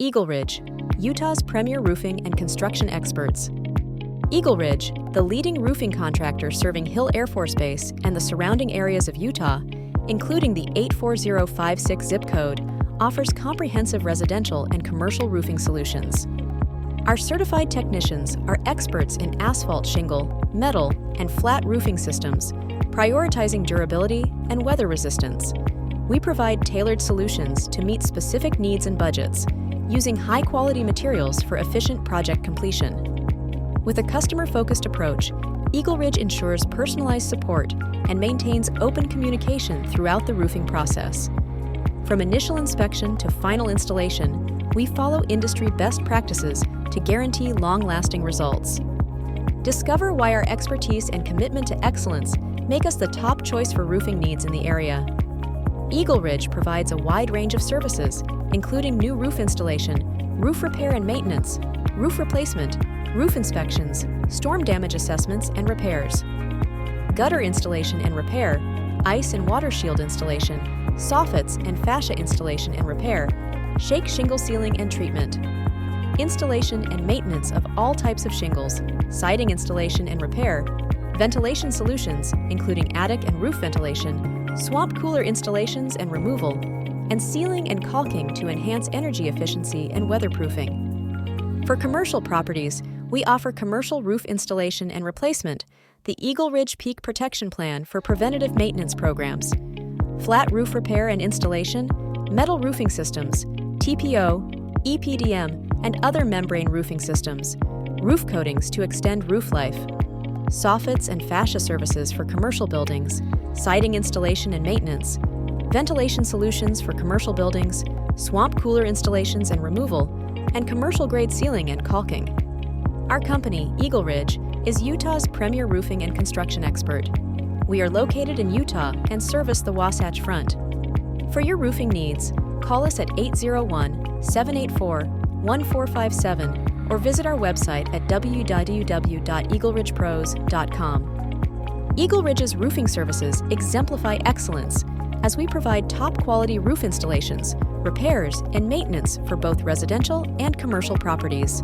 EagleRidge, Utah's premier roofing and construction experts. EagleRidge, the leading roofing contractor serving Hill Air Force Base and the surrounding areas of Utah, including the 84056 zip code, offers comprehensive residential and commercial roofing solutions. Our certified technicians are experts in asphalt shingle, metal, and flat roofing systems, prioritizing durability and weather resistance. We provide tailored solutions to meet specific needs and budgets, using high-quality materials for efficient project completion. With a customer-focused approach, EagleRidge ensures personalized support and maintains open communication throughout the roofing process. From initial inspection to final installation, we follow industry best practices to guarantee long-lasting results. Discover why our expertise and commitment to excellence make us the top choice for roofing needs in the area. EagleRidge provides a wide range of services, including new roof installation, roof repair and maintenance, roof replacement, roof inspections, storm damage assessments and repairs, gutter installation and repair, ice and water shield installation, soffits and fascia installation and repair, shake shingle sealing and treatment, installation and maintenance of all types of shingles, siding installation and repair, ventilation solutions, including attic and roof ventilation, swamp cooler installations and removal, and sealing and caulking to enhance energy efficiency and weatherproofing. For commercial properties, we offer commercial roof installation and replacement, the EagleRidge Peak Protection Plan for preventative maintenance programs, flat roof repair and installation, metal roofing systems, TPO, EPDM, and other membrane roofing systems, roof coatings to extend roof life, soffits and fascia services for commercial buildings, siding installation and maintenance, ventilation solutions for commercial buildings, swamp cooler installations and removal, and commercial-grade sealing and caulking. Our company, EagleRidge, is Utah's premier roofing and construction expert. We are located in Utah and service the Wasatch Front. For your roofing needs, call us at 801-784-1457 or visit our website at www.eagleridgepros.com. EagleRidge's roofing services exemplify excellence as we provide top-quality roof installations, repairs, and maintenance for both residential and commercial properties.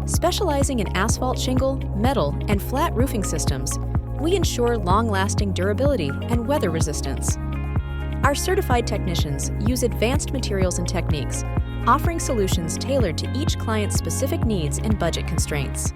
Specializing in asphalt shingle, metal, and flat roofing systems, we ensure long-lasting durability and weather resistance. Our certified technicians use advanced materials and techniques, offering solutions tailored to each client's specific needs and budget constraints.